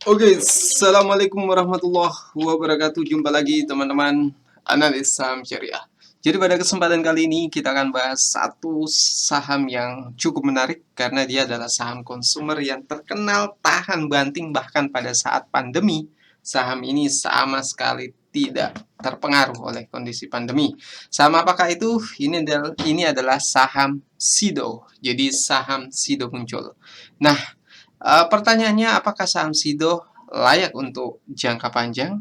Oke, assalamualaikum warahmatullahi wabarakatuh. Jumpa lagi teman-teman analis saham syariah. Jadi pada kesempatan kali ini kita akan bahas satu saham yang cukup menarik karena dia adalah saham konsumer yang terkenal tahan banting bahkan pada saat pandemi. Saham ini sama sekali tidak terpengaruh oleh kondisi pandemi. Saham apakah itu? Ini adalah saham SIDO. Jadi saham SIDO muncul. Nah, pertanyaannya, apakah saham SIDO layak untuk jangka panjang?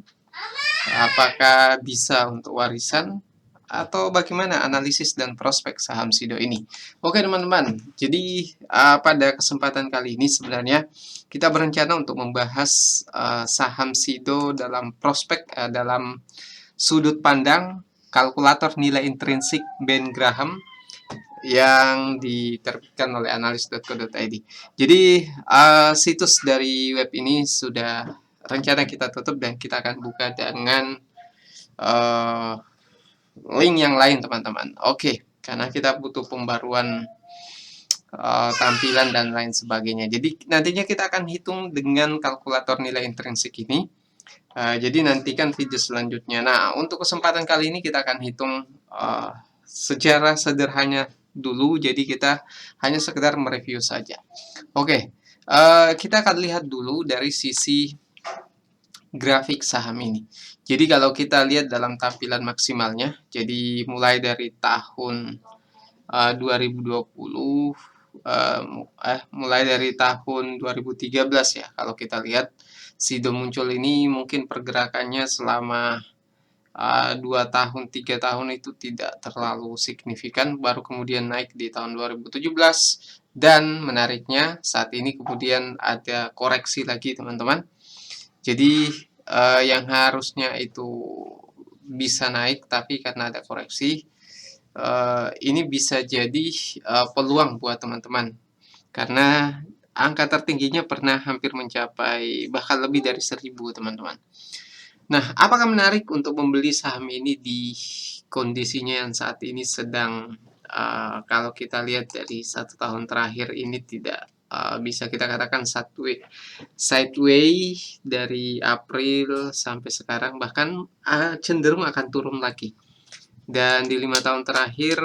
Apakah bisa untuk warisan? Atau bagaimana analisis dan prospek saham SIDO ini? Oke teman-teman, jadi pada kesempatan kali ini sebenarnya kita berencana untuk membahas saham SIDO dalam prospek, dalam sudut pandang kalkulator nilai intrinsik Ben Graham yang diterbitkan oleh analis.co.id. Jadi situs dari web ini sudah rencana kita tutup dan kita akan buka dengan uh, link yang lain teman-teman. Oke, karena kita butuh pembaruan tampilan dan lain sebagainya. Jadi nantinya kita akan hitung dengan kalkulator nilai intrinsik ini. Jadi nantikan video selanjutnya. Nah, untuk kesempatan kali ini kita akan hitung secara sederhana dulu, jadi kita hanya sekedar mereview saja. Oke, kita akan lihat dulu dari sisi grafik saham ini. Jadi kalau kita lihat dalam tampilan maksimalnya, jadi mulai dari tahun 2020, mulai dari tahun 2013 ya, kalau kita lihat SIDO muncul ini mungkin pergerakannya selama 2 tahun, 3 tahun itu tidak terlalu signifikan, baru kemudian naik di tahun 2017, dan menariknya saat ini kemudian ada koreksi lagi teman-teman. Jadi yang harusnya itu bisa naik, tapi karena ada koreksi, ini bisa jadi peluang buat teman-teman, karena angka tertingginya pernah hampir mencapai bahkan lebih dari 1.000 teman-teman. Nah, apakah menarik untuk membeli saham ini di kondisinya yang saat ini sedang, kalau kita lihat dari 1 tahun terakhir ini tidak bisa kita katakan sideways dari April sampai sekarang, bahkan cenderung akan turun lagi. Dan di 5 tahun terakhir,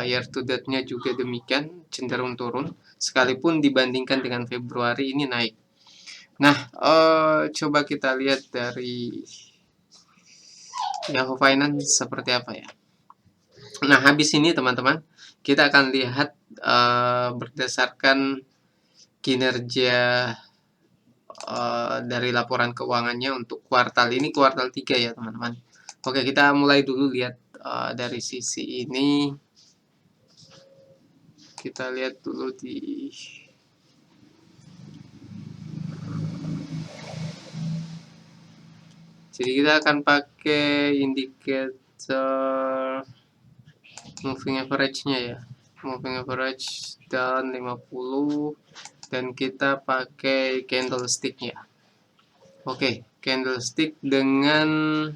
year to date-nya juga demikian, cenderung turun, sekalipun dibandingkan dengan Februari ini naik. Nah, coba kita lihat dari Yahoo Finance seperti apa ya. Nah, habis ini teman-teman, kita akan lihat berdasarkan kinerja dari laporan keuangannya untuk kuartal ini, kuartal 3 ya teman-teman. Oke, kita mulai dulu lihat dari sisi ini. Kita lihat dulu di jadi kita akan pakai indikator moving average-nya ya. Moving average dan 50, dan kita pakai candlestick-nya. Oke, candlestick dengan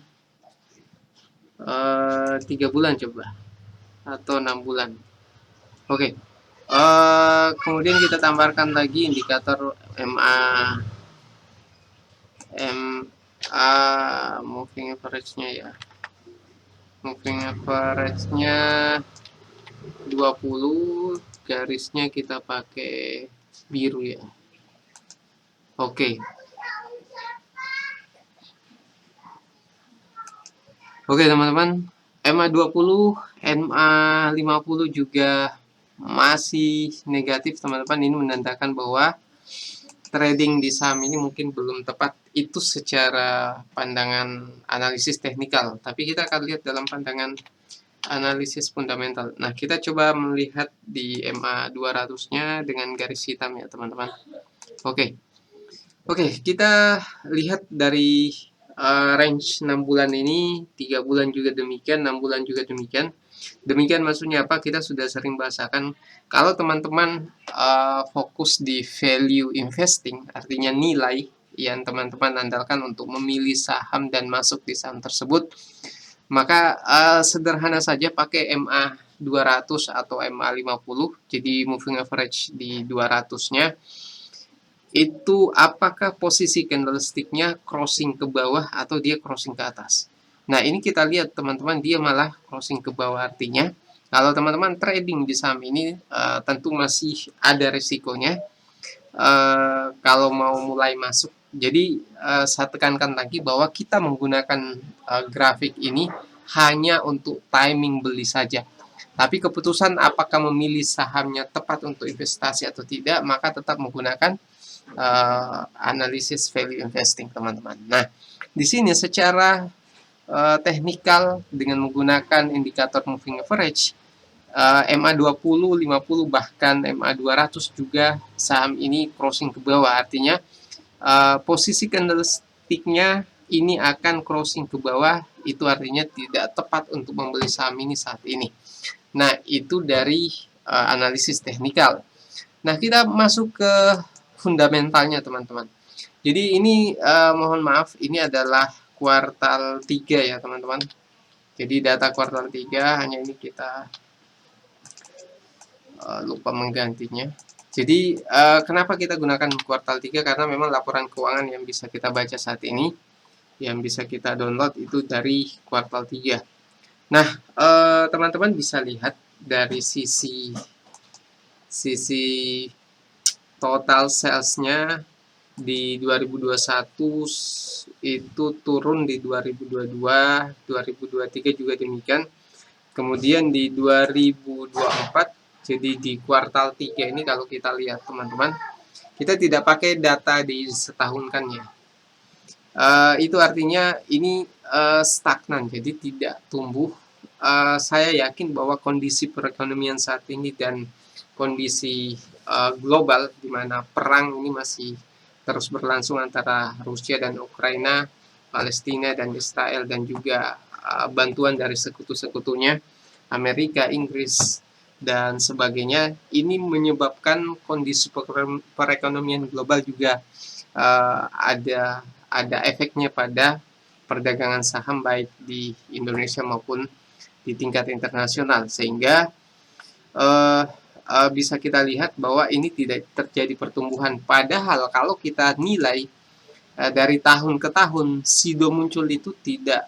3 bulan coba, atau 6 bulan. Oke, kemudian kita tambahkan lagi indikator moving average-nya ya. Moving average-nya 20, garisnya kita pakai biru ya. Oke. Oke teman-teman, MA20, MA50 juga masih negatif teman-teman. Ini menandakan bahwa trading di saham ini mungkin belum tepat itu secara pandangan analisis teknikal, tapi kita akan lihat dalam pandangan analisis fundamental. Nah, kita coba melihat di MA 200-nya dengan garis hitam ya, teman-teman. Oke. Oke, kita lihat dari range 6 bulan ini, 3 bulan juga demikian, 6 bulan juga demikian. Demikian maksudnya apa? Kita sudah sering bahasakan, kalau teman-teman fokus di value investing, artinya nilai yang teman-teman andalkan untuk memilih saham dan masuk di saham tersebut, maka sederhana saja pakai MA 200 atau MA 50, jadi moving average di 200-nya. itu apakah posisi candlestick-nya crossing ke bawah atau dia crossing ke atas. Nah, ini kita lihat teman-teman, dia malah crossing ke bawah, artinya kalau teman-teman trading di saham ini tentu masih ada risikonya kalau mau mulai masuk. Jadi saya tekankan lagi bahwa kita menggunakan grafik ini hanya untuk timing beli saja. Tapi keputusan apakah memilih sahamnya tepat untuk investasi atau tidak, maka tetap menggunakan analisis value investing, teman-teman. Nah, di sini secara teknikal dengan menggunakan indikator moving average, MA20, 50, bahkan MA200 juga saham ini crossing ke bawah. Artinya posisi candlestick-nya ini akan crossing ke bawah, itu artinya tidak tepat untuk membeli saham ini saat ini. Nah, itu dari analisis teknikal. Nah, kita masuk ke fundamentalnya, teman-teman. Jadi ini mohon maaf, ini adalah kuartal 3 ya, teman-teman. Jadi data kuartal 3 hanya ini kita lupa menggantinya. Jadi kenapa kita gunakan kuartal 3? Karena memang laporan keuangan yang bisa kita baca saat ini, yang bisa kita download itu dari kuartal 3. Nah, teman-teman bisa lihat dari sisi total salesnya di 2021 itu turun, di 2022, 2023 juga demikian. Kemudian di 2024, jadi di kuartal 3 ini kalau kita lihat teman-teman, kita tidak pakai data di setahun kan ya. Itu artinya ini stagnan, jadi tidak tumbuh. Saya yakin bahwa kondisi perekonomian saat ini dan kondisi global di mana perang ini masih terus berlangsung antara Rusia dan Ukraina, Palestina dan Israel, dan juga bantuan dari sekutu-sekutunya Amerika, Inggris dan sebagainya, ini menyebabkan kondisi perekonomian global juga ada efeknya pada perdagangan saham baik di Indonesia maupun di tingkat internasional, sehingga bisa kita lihat bahwa ini tidak terjadi pertumbuhan. Padahal kalau kita nilai dari tahun ke tahun, Sido muncul itu tidak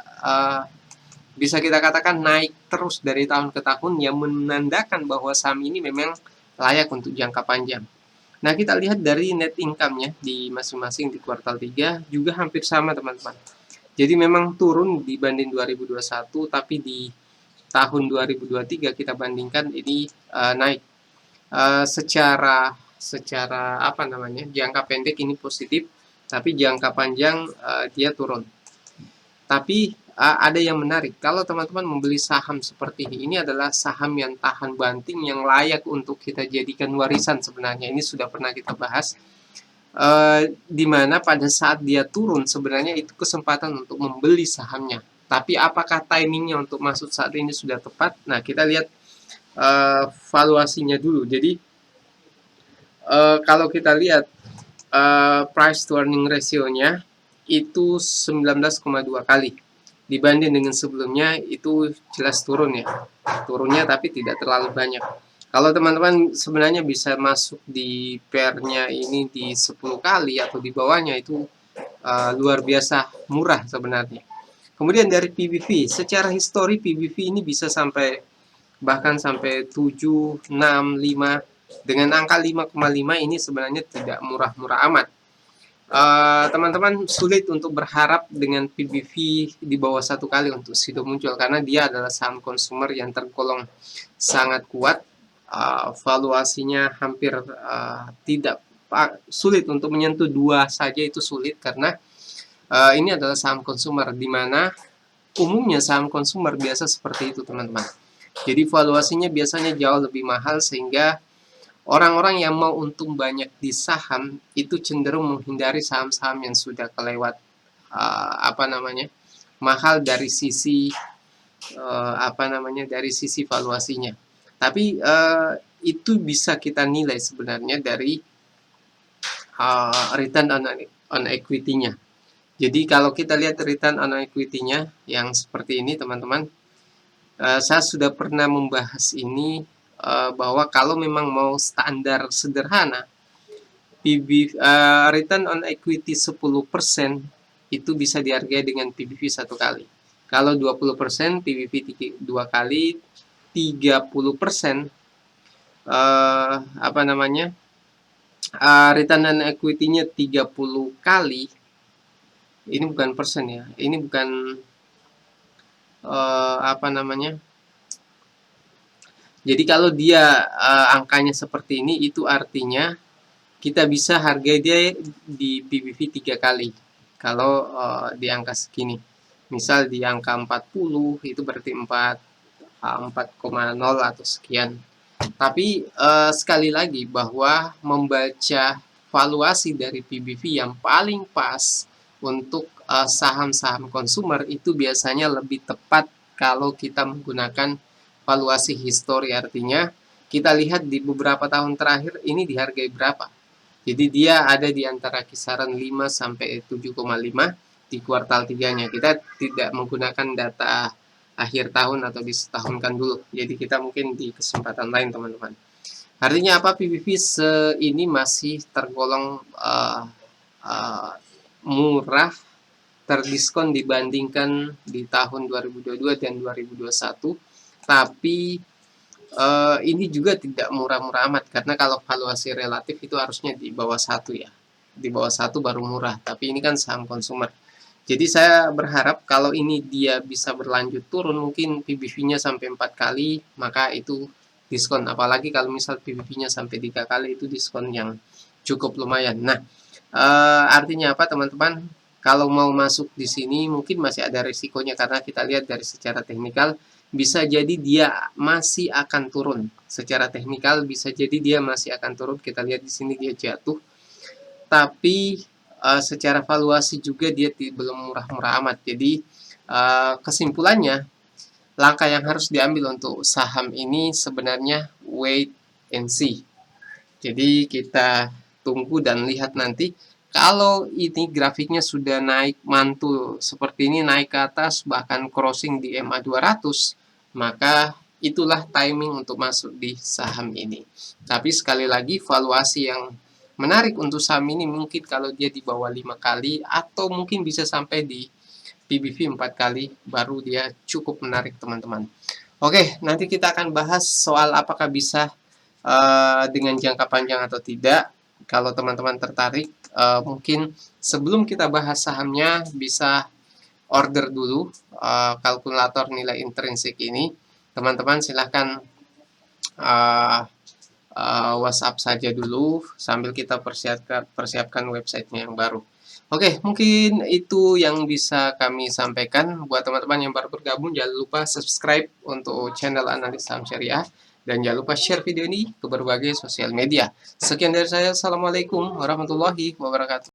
bisa kita katakan naik terus dari tahun ke tahun, yang menandakan bahwa saham ini memang layak untuk jangka panjang. Nah, kita lihat dari net income-nya di masing-masing di kuartal 3 juga hampir sama, teman-teman. Jadi memang turun dibanding 2021, tapi di tahun 2023 kita bandingkan ini naik. Secara apa namanya, jangka pendek ini positif, tapi jangka panjang dia turun. Tapi ada yang menarik, kalau teman-teman membeli saham seperti ini adalah saham yang tahan banting, yang layak untuk kita jadikan warisan sebenarnya. Ini sudah pernah kita bahas, di mana pada saat dia turun sebenarnya itu kesempatan untuk membeli sahamnya. Tapi apakah timingnya untuk masuk saat ini sudah tepat? Nah, kita lihat valuasinya dulu. Jadi kalau kita lihat price to earning ratio-nya itu 19,2 kali. Dibanding dengan sebelumnya itu jelas turun ya. Turunnya tapi tidak terlalu banyak. Kalau teman-teman sebenarnya bisa masuk di pair-nya ini di 10 kali atau di bawahnya, itu luar biasa murah sebenarnya. Kemudian dari PBV, secara histori PBV ini bisa sampai bahkan sampai 7, 6, 5. Dengan angka 5,5 ini sebenarnya tidak murah-murah amat. Teman-teman sulit untuk berharap dengan PBV di bawah 1 kali untuk Sido muncul, karena dia adalah saham konsumer yang tergolong sangat kuat. Valuasinya hampir tidak sulit untuk menyentuh 2 saja, itu sulit karena ini adalah saham konsumer, di mana umumnya saham konsumer biasa seperti itu, teman-teman. Jadi valuasinya biasanya jauh lebih mahal, sehingga orang-orang yang mau untung banyak di saham itu cenderung menghindari saham-saham yang sudah kelewat mahal dari sisi dari sisi valuasinya. Tapi itu bisa kita nilai sebenarnya dari return on equity-nya. Jadi kalau kita lihat return on equity-nya yang seperti ini, teman-teman, saya sudah pernah membahas ini, bahwa kalau memang mau standar sederhana, return on equity 10% itu bisa dihargai dengan PBV 1 kali. Kalau 20% PBV 2 kali, 30% return on equity-nya 30 kali. Ini bukan persen ya. Ini bukan jadi kalau dia angkanya seperti ini, itu artinya kita bisa hargai dia di PBV 3 kali. Kalau di angka segini. Misal di angka 40, itu berarti 4,0 atau sekian. Tapi sekali lagi bahwa membaca valuasi dari PBV yang paling pas untuk saham-saham konsumer itu biasanya lebih tepat kalau kita menggunakan valuasi histori. Artinya kita lihat di beberapa tahun terakhir ini dihargai berapa. Jadi dia ada di antara kisaran 5 sampai 7,5 di kuartal 3-nya. Kita tidak menggunakan data akhir tahun atau disetahunkan dulu. Jadi kita mungkin di kesempatan lain, teman-teman. Artinya apa? PBV ini masih tergolong murah, terdiskon dibandingkan di tahun 2022 dan 2021. Tapi ini juga tidak murah-murah amat, karena kalau valuasi relatif itu harusnya di bawah 1 ya. Di bawah 1 baru murah, tapi ini kan saham konsumer. Jadi saya berharap kalau ini dia bisa berlanjut turun, mungkin PBV-nya sampai 4 kali, maka itu diskon. Apalagi kalau misal PBV-nya sampai 3 kali, itu diskon yang cukup lumayan. Nah, artinya apa teman-teman? Kalau mau masuk di sini mungkin masih ada risikonya, karena kita lihat dari secara teknikal bisa jadi dia masih akan turun. Secara teknikal bisa jadi dia masih akan turun. Kita lihat di sini dia jatuh. Tapi secara valuasi juga dia belum murah-murah amat. Jadi kesimpulannya, langkah yang harus diambil untuk saham ini sebenarnya wait and see. Jadi kita tunggu dan lihat nanti. Kalau ini grafiknya sudah naik mantul seperti ini, naik ke atas bahkan crossing di MA 200, maka itulah timing untuk masuk di saham ini. Tapi sekali lagi, valuasi yang menarik untuk saham ini mungkin kalau dia di bawah 5 kali atau mungkin bisa sampai di PBV 4 kali, baru dia cukup menarik, teman-teman. Oke, nanti kita akan bahas soal apakah bisa dengan jangka panjang atau tidak. Kalau teman-teman tertarik, mungkin sebelum kita bahas sahamnya bisa order dulu kalkulator nilai intrinsik ini. Teman-teman silahkan WhatsApp saja dulu sambil kita persiapkan websitenya yang baru. Oke, mungkin itu yang bisa kami sampaikan. Buat teman-teman yang baru bergabung, jangan lupa subscribe untuk channel Analis Saham Syariah. Dan jangan lupa share video ini ke berbagai sosial media. Sekian dari saya. Assalamualaikum warahmatullahi wabarakatuh.